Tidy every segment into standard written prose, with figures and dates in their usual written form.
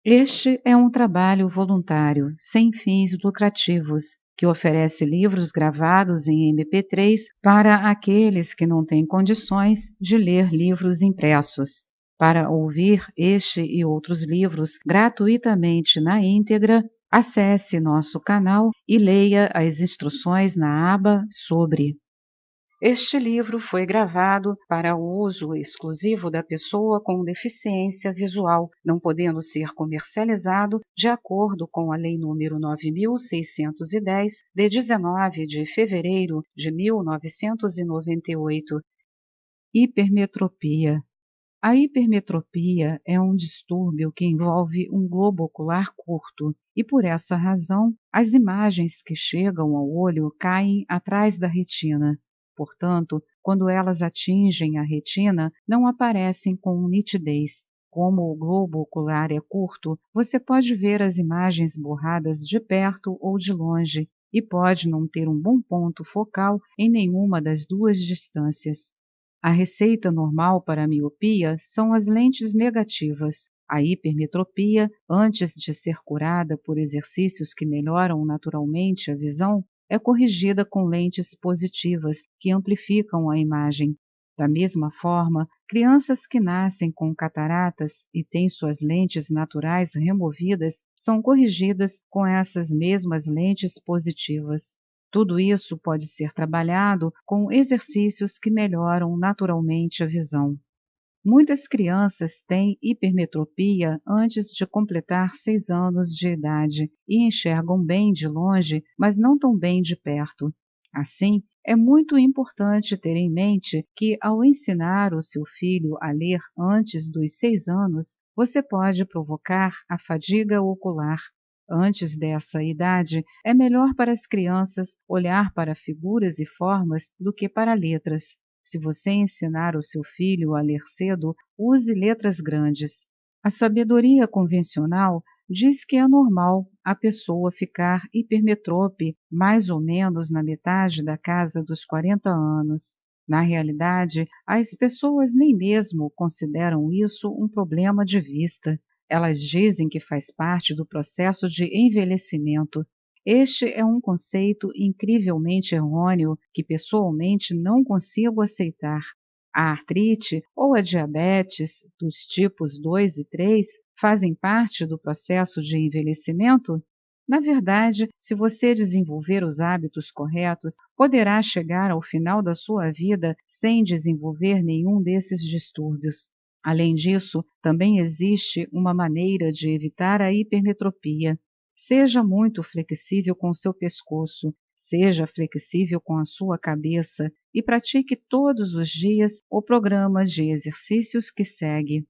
Este é um trabalho voluntário, sem fins lucrativos, que oferece livros gravados em MP3 para aqueles que não têm condições de ler livros impressos. Para ouvir este e outros livros gratuitamente na íntegra, acesse nosso canal e leia as instruções na aba Sobre. Este livro foi gravado para o uso exclusivo da pessoa com deficiência visual, não podendo ser comercializado de acordo com a Lei nº 9.610, de 19 de fevereiro de 1998. Hipermetropia. A hipermetropia é um distúrbio que envolve um globo ocular curto e, por essa razão, as imagens que chegam ao olho caem atrás da retina. Portanto, quando elas atingem a retina, não aparecem com nitidez. Como o globo ocular é curto, você pode ver as imagens borradas de perto ou de longe e pode não ter um bom ponto focal em nenhuma das duas distâncias. A receita normal para a miopia são as lentes negativas. A hipermetropia, antes de ser curada por exercícios que melhoram naturalmente a visão, é corrigida com lentes positivas, que amplificam a imagem. Da mesma forma, crianças que nascem com cataratas e têm suas lentes naturais removidas são corrigidas com essas mesmas lentes positivas. Tudo isso pode ser trabalhado com exercícios que melhoram naturalmente a visão. Muitas crianças têm hipermetropia antes de completar 6 anos de idade e enxergam bem de longe, mas não tão bem de perto. Assim, é muito importante ter em mente que, ao ensinar o seu filho a ler antes dos 6 anos, você pode provocar a fadiga ocular. Antes dessa idade, é melhor para as crianças olhar para figuras e formas do que para letras. Se você ensinar o seu filho a ler cedo, use letras grandes. A sabedoria convencional diz que é normal a pessoa ficar hipermetrópe mais ou menos na metade da casa dos 40 anos. Na realidade, as pessoas nem mesmo consideram isso um problema de vista. Elas dizem que faz parte do processo de envelhecimento. Este é um conceito incrivelmente errôneo que pessoalmente não consigo aceitar. A artrite ou a diabetes dos tipos 2 e 3 fazem parte do processo de envelhecimento? Na verdade, se você desenvolver os hábitos corretos, poderá chegar ao final da sua vida sem desenvolver nenhum desses distúrbios. Além disso, também existe uma maneira de evitar a hipermetropia. Seja muito flexível com seu pescoço, seja flexível com a sua cabeça e pratique todos os dias o programa de exercícios que segue.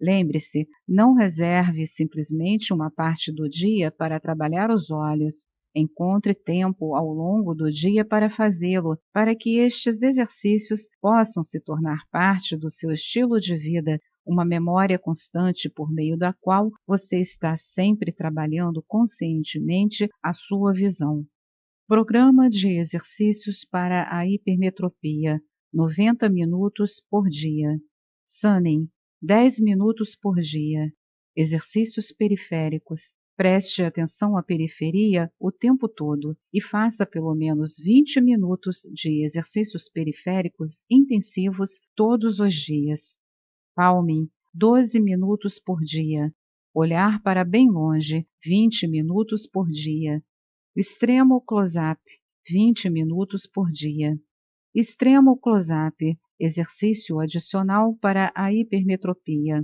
Lembre-se, não reserve simplesmente uma parte do dia para trabalhar os olhos. Encontre tempo ao longo do dia para fazê-lo, para que estes exercícios possam se tornar parte do seu estilo de vida, uma memória constante por meio da qual você está sempre trabalhando conscientemente a sua visão. Programa de exercícios para a hipermetropia, 90 minutos por dia. Sunning, 10 minutos por dia. Exercícios periféricos. Preste atenção à periferia o tempo todo e faça pelo menos 20 minutos de exercícios periféricos intensivos todos os dias. Palming, 12 minutos por dia. Olhar para bem longe, 20 minutos por dia. Extremo close-up, 20 minutos por dia. Extremo close-up, exercício adicional para a hipermetropia.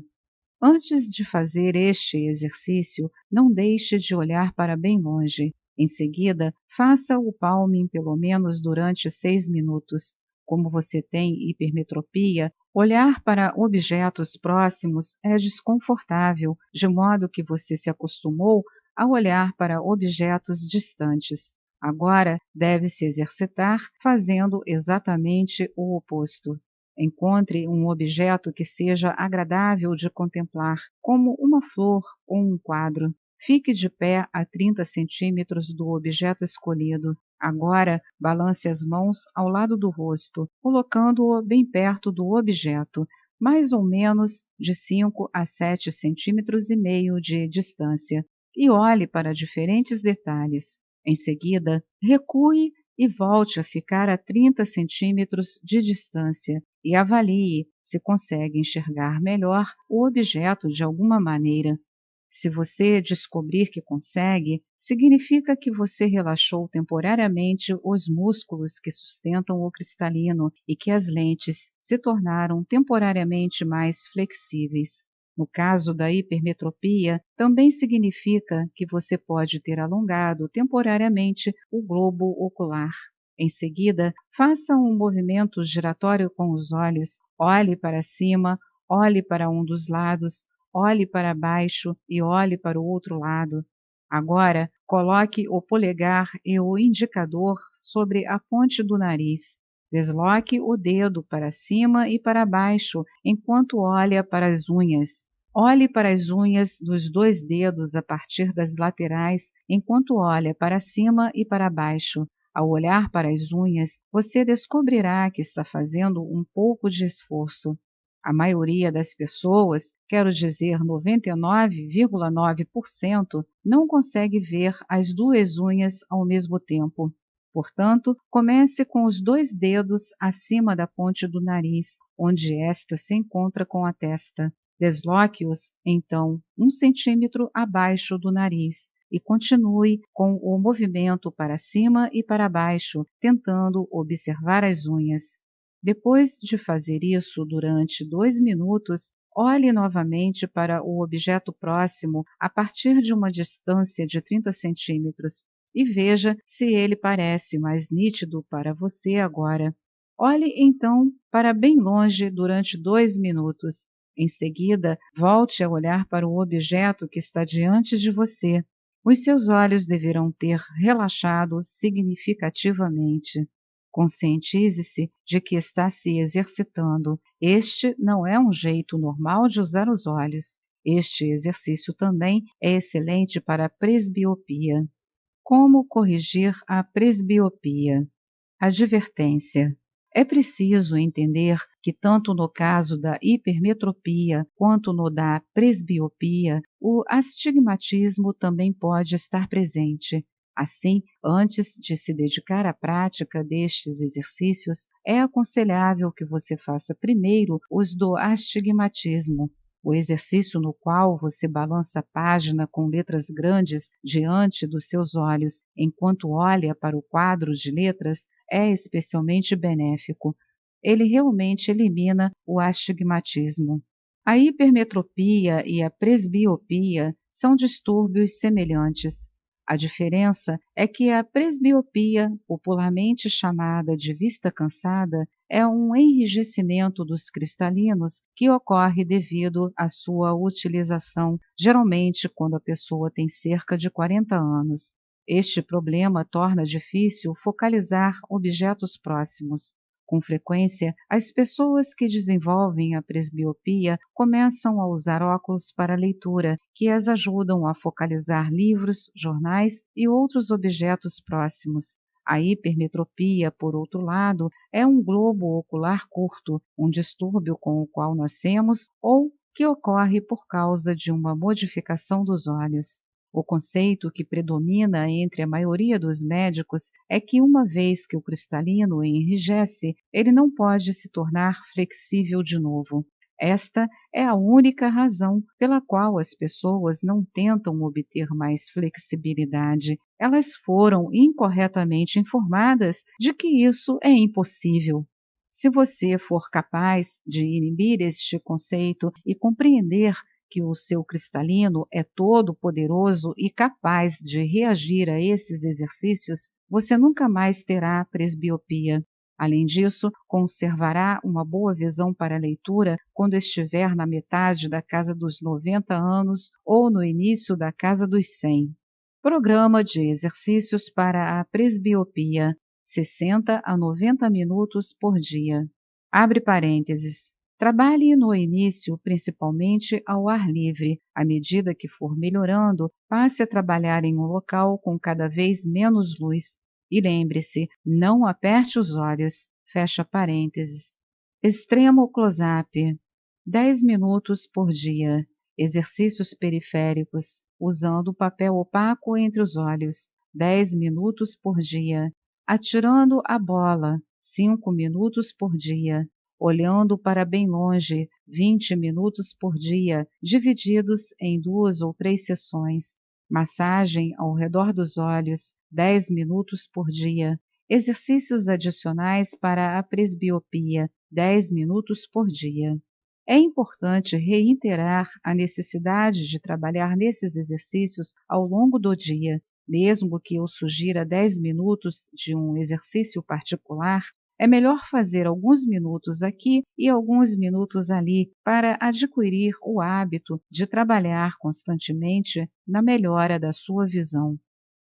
Antes de fazer este exercício, não deixe de olhar para bem longe. Em seguida, faça o palming pelo menos durante 6 minutos. Como você tem hipermetropia, olhar para objetos próximos é desconfortável, de modo que você se acostumou a olhar para objetos distantes. Agora, deve se exercitar fazendo exatamente o oposto. Encontre um objeto que seja agradável de contemplar, como uma flor ou um quadro. Fique de pé a 30 centímetros do objeto escolhido. Agora, balance as mãos ao lado do rosto, colocando-o bem perto do objeto. mais ou menos de 5 a 7,5 centímetros de distância, e olhe para diferentes detalhes. Em seguida, recue e volte a ficar a 30 centímetros de distância e avalie se consegue enxergar melhor o objeto de alguma maneira. Se você descobrir que consegue, significa que você relaxou temporariamente os músculos que sustentam o cristalino e que as lentes se tornaram temporariamente mais flexíveis. No caso da hipermetropia, também significa que você pode ter alongado temporariamente o globo ocular. Em seguida, faça um movimento giratório com os olhos, olhe para cima, olhe para um dos lados, olhe para baixo e olhe para o outro lado. Agora, coloque o polegar e o indicador sobre a ponte do nariz. Desloque o dedo para cima e para baixo enquanto olha para as unhas. Olhe para as unhas dos 2 dedos a partir das laterais enquanto olha para cima e para baixo. Ao olhar para as unhas, você descobrirá que está fazendo um pouco de esforço. A maioria das pessoas, quero dizer 99,9%, não consegue ver as 2 unhas ao mesmo tempo. Portanto, comece com os 2 dedos acima da ponte do nariz, onde esta se encontra com a testa. Desloque-os, então, 1 centímetro abaixo do nariz e continue com o movimento para cima e para baixo, tentando observar as unhas. Depois de fazer isso durante 2 minutos, olhe novamente para o objeto próximo a partir de uma distância de 30 centímetros e veja se ele parece mais nítido para você agora. Olhe então para bem longe durante 2 minutos. Em seguida, volte a olhar para o objeto que está diante de você. Os seus olhos deverão ter relaxado significativamente. Conscientize-se de que está se exercitando. Este não é um jeito normal de usar os olhos. Este exercício também é excelente para a presbiopia. Como corrigir a presbiopia? Advertência. É preciso entender que tanto no caso da hipermetropia quanto no da presbiopia, o astigmatismo também pode estar presente. Assim, antes de se dedicar à prática destes exercícios, é aconselhável que você faça primeiro os do astigmatismo, o exercício no qual você balança a página com letras grandes diante dos seus olhos, enquanto olha para o quadro de letras, é especialmente benéfico. Ele realmente elimina o astigmatismo. A hipermetropia e a presbiopia são distúrbios semelhantes. A diferença é que a presbiopia, popularmente chamada de vista cansada, é um enrijecimento dos cristalinos que ocorre devido à sua utilização, geralmente quando a pessoa tem cerca de 40 anos. Este problema torna difícil focalizar objetos próximos. Com frequência, as pessoas que desenvolvem a presbiopia começam a usar óculos para leitura, que as ajudam a focalizar livros, jornais e outros objetos próximos. A hipermetropia, por outro lado, é um globo ocular curto, um distúrbio com o qual nascemos ou que ocorre por causa de uma modificação dos olhos. O conceito que predomina entre a maioria dos médicos é que uma vez que o cristalino enrijece, ele não pode se tornar flexível de novo. Esta é a única razão pela qual as pessoas não tentam obter mais flexibilidade. Elas foram incorretamente informadas de que isso é impossível. Se você for capaz de inibir este conceito e compreender que o seu cristalino é todo poderoso e capaz de reagir a esses exercícios, você nunca mais terá presbiopia. Além disso, conservará uma boa visão para a leitura quando estiver na metade da casa dos 90 anos ou no início da casa dos 100. Programa de exercícios para a presbiopia, 60 a 90 minutos por dia. Abre parênteses. Trabalhe no início principalmente ao ar livre. À medida que for melhorando, passe a trabalhar em um local com cada vez menos luz. E lembre-se, não aperte os olhos. Fecha parênteses. Extremo close-up. 10 minutos por dia. Exercícios periféricos, usando papel opaco entre os olhos, 10 minutos por dia. Atirando a bola, 5 minutos por dia. Olhando para bem longe, 20 minutos por dia, divididos em 2 ou 3 sessões. Massagem ao redor dos olhos, 10 minutos por dia. Exercícios adicionais para a presbiopia, 10 minutos por dia. É importante reiterar a necessidade de trabalhar nesses exercícios ao longo do dia. Mesmo que eu sugira 10 minutos de um exercício particular, é melhor fazer alguns minutos aqui e alguns minutos ali para adquirir o hábito de trabalhar constantemente na melhora da sua visão.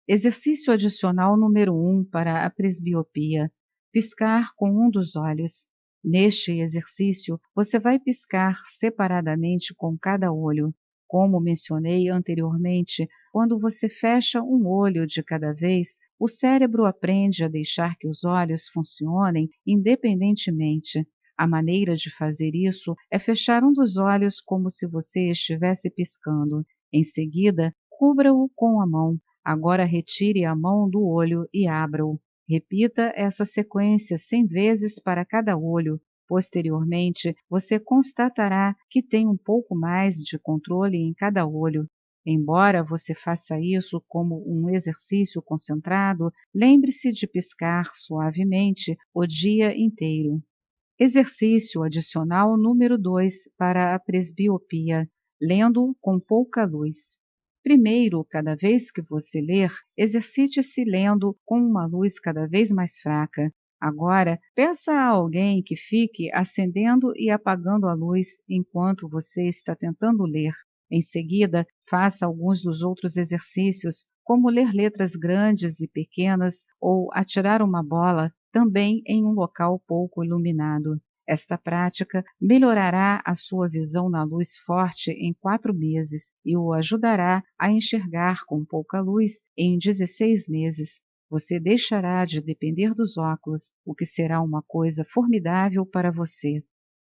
Exercício adicional número 1 para a presbiopia: piscar com um dos olhos. Neste exercício, você vai piscar separadamente com cada olho. Como mencionei anteriormente, quando você fecha um olho de cada vez, o cérebro aprende a deixar que os olhos funcionem independentemente. A maneira de fazer isso é fechar um dos olhos como se você estivesse piscando. Em seguida, cubra-o com a mão. Agora retire a mão do olho e abra-o. Repita essa sequência 100 vezes para cada olho. Posteriormente, você constatará que tem um pouco mais de controle em cada olho. Embora você faça isso como um exercício concentrado, lembre-se de piscar suavemente o dia inteiro. Exercício adicional número 2 para a presbiopia: lendo com pouca luz. Primeiro, cada vez que você ler, exercite-se lendo com uma luz cada vez mais fraca. Agora, peça a alguém que fique acendendo e apagando a luz enquanto você está tentando ler. Em seguida, faça alguns dos outros exercícios, como ler letras grandes e pequenas ou atirar uma bola, também em um local pouco iluminado. Esta prática melhorará a sua visão na luz forte em 4 meses e o ajudará a enxergar com pouca luz em 16 meses. Você deixará de depender dos óculos, o que será uma coisa formidável para você.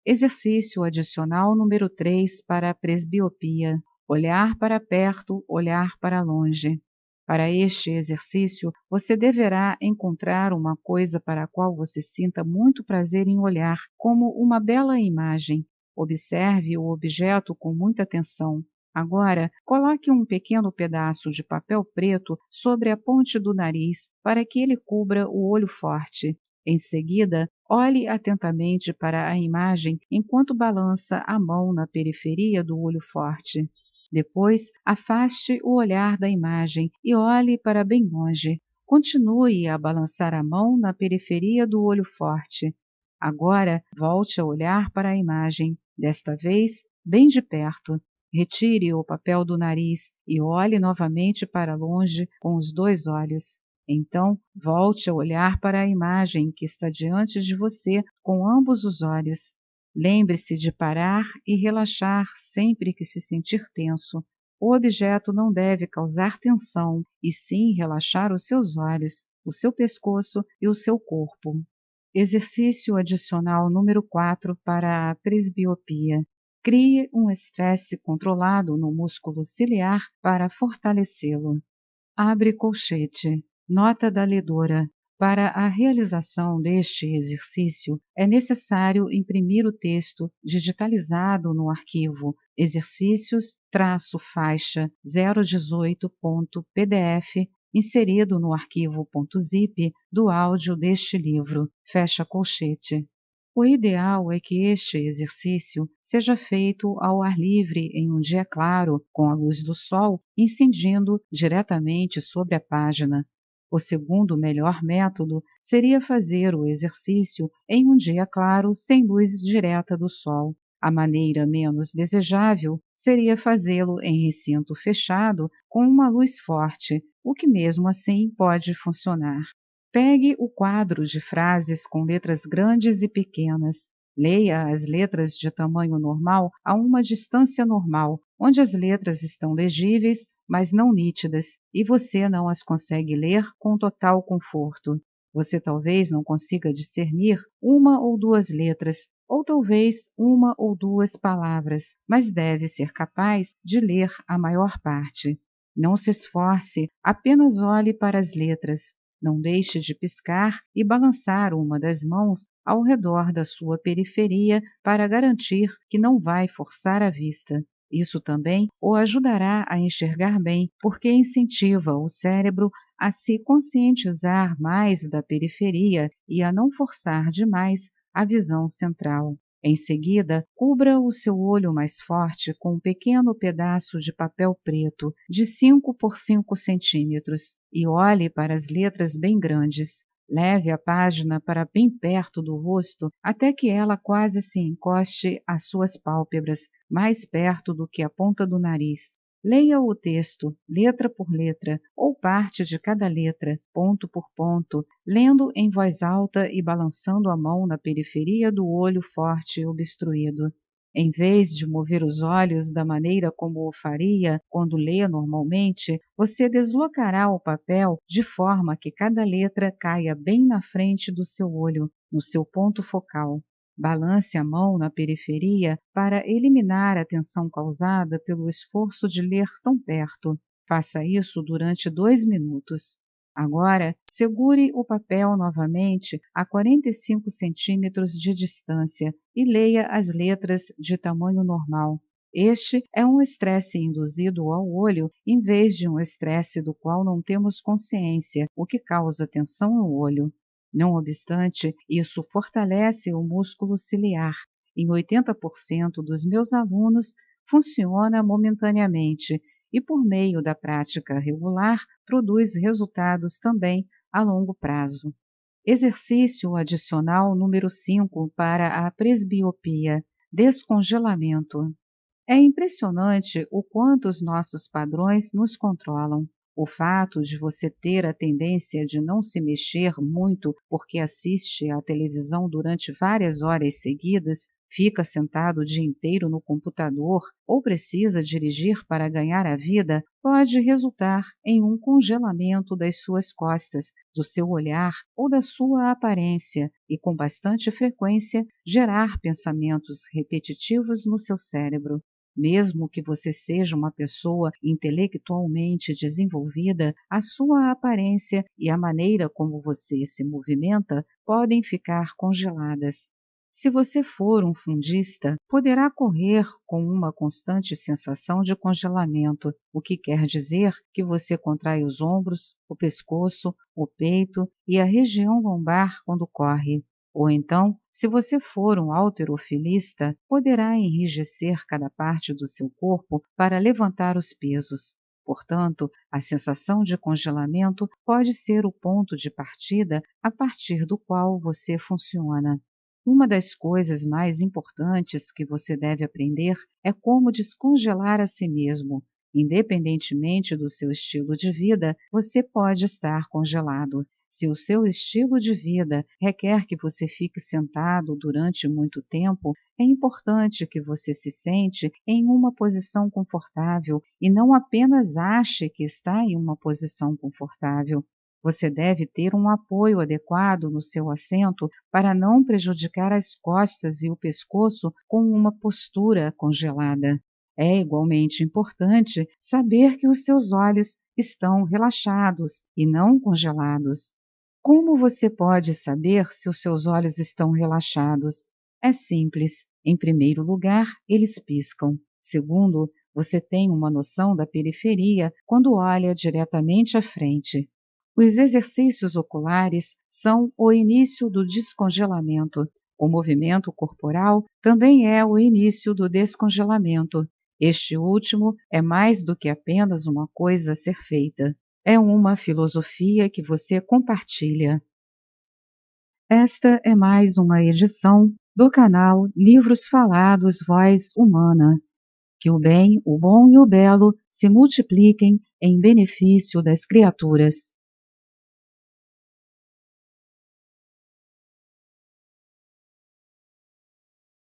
Exercício adicional número 3 para a presbiopia: olhar para perto, olhar para longe. Para este exercício, você deverá encontrar uma coisa para a qual você sinta muito prazer em olhar, como uma bela imagem. Observe o objeto com muita atenção. Agora, coloque um pequeno pedaço de papel preto sobre a ponte do nariz para que ele cubra o olho forte. Em seguida, olhe atentamente para a imagem enquanto balança a mão na periferia do olho forte. Depois, afaste o olhar da imagem e olhe para bem longe. Continue a balançar a mão na periferia do olho forte. Agora, volte a olhar para a imagem, desta vez, bem de perto. Retire o papel do nariz e olhe novamente para longe com os 2 olhos. Então, volte a olhar para a imagem que está diante de você com ambos os olhos. Lembre-se de parar e relaxar sempre que se sentir tenso. O objeto não deve causar tensão, e sim relaxar os seus olhos, o seu pescoço e o seu corpo. Exercício adicional número 4 para a presbiopia: crie um estresse controlado no músculo ciliar para fortalecê-lo. Abre colchete. Nota da ledora: para a realização deste exercício, é necessário imprimir o texto digitalizado no arquivo exercícios-faixa 018.pdf, inserido no arquivo .zip do áudio deste livro. Fecha colchete. O ideal é que este exercício seja feito ao ar livre em um dia claro, com a luz do sol incidindo diretamente sobre a página. O segundo melhor método seria fazer o exercício em um dia claro sem luz direta do sol. A maneira menos desejável seria fazê-lo em recinto fechado com uma luz forte, o que mesmo assim pode funcionar. Pegue o quadro de frases com letras grandes e pequenas. Leia as letras de tamanho normal a uma distância normal, onde as letras estão legíveis, mas não nítidas, e você não as consegue ler com total conforto. Você talvez não consiga discernir uma ou 2 letras, ou talvez uma ou duas palavras, mas deve ser capaz de ler a maior parte. Não se esforce, apenas olhe para as letras. Não deixe de piscar e balançar uma das mãos ao redor da sua periferia para garantir que não vai forçar a vista. Isso também o ajudará a enxergar bem, porque incentiva o cérebro a se conscientizar mais da periferia e a não forçar demais a visão central. Em seguida, cubra o seu olho mais forte com um pequeno pedaço de papel preto de 5 por 5 centímetros e olhe para as letras bem grandes. Leve a página para bem perto do rosto até que ela quase se encoste às suas pálpebras, mais perto do que a ponta do nariz. Leia o texto, letra por letra, ou parte de cada letra, ponto por ponto, lendo em voz alta e balançando a mão na periferia do olho forte e obstruído. Em vez de mover os olhos da maneira como o faria quando lê normalmente, você deslocará o papel de forma que cada letra caia bem na frente do seu olho, no seu ponto focal. Balance a mão na periferia para eliminar a tensão causada pelo esforço de ler tão perto. Faça isso durante 2 minutos. Agora, segure o papel novamente a 45 centímetros de distância e leia as letras de tamanho normal. Este é um estresse induzido ao olho em vez de um estresse do qual não temos consciência, o que causa tensão no olho. Não obstante, isso fortalece o músculo ciliar. Em 80% dos meus alunos, funciona momentaneamente e, por meio da prática regular, produz resultados também a longo prazo. Exercício adicional número 5 para a presbiopia: descongelamento. É impressionante o quanto os nossos padrões nos controlam. O fato de você ter a tendência de não se mexer muito porque assiste à televisão durante várias horas seguidas, fica sentado o dia inteiro no computador ou precisa dirigir para ganhar a vida, pode resultar em um congelamento das suas costas, do seu olhar ou da sua aparência e, com bastante frequência, gerar pensamentos repetitivos no seu cérebro. Mesmo que você seja uma pessoa intelectualmente desenvolvida, a sua aparência e a maneira como você se movimenta podem ficar congeladas. Se você for um fundista, poderá correr com uma constante sensação de congelamento, o que quer dizer que você contrai os ombros, o pescoço, o peito e a região lombar quando corre. Ou então, se você for um halterofilista, poderá enrijecer cada parte do seu corpo para levantar os pesos. Portanto, a sensação de congelamento pode ser o ponto de partida a partir do qual você funciona. Uma das coisas mais importantes que você deve aprender é como descongelar a si mesmo. Independentemente do seu estilo de vida, você pode estar congelado. Se o seu estilo de vida requer que você fique sentado durante muito tempo, é importante que você se sente em uma posição confortável e não apenas ache que está em uma posição confortável. Você deve ter um apoio adequado no seu assento para não prejudicar as costas e o pescoço com uma postura congelada. É igualmente importante saber que os seus olhos estão relaxados e não congelados. Como você pode saber se os seus olhos estão relaxados? É simples. Em primeiro lugar, eles piscam. Segundo, você tem uma noção da periferia quando olha diretamente à frente. Os exercícios oculares são o início do descongelamento. O movimento corporal também é o início do descongelamento. Este último é mais do que apenas uma coisa a ser feita. É uma filosofia que você compartilha. Esta é mais uma edição do canal Livros Falados Voz Humana. Que o bem, o bom e o belo se multipliquem em benefício das criaturas.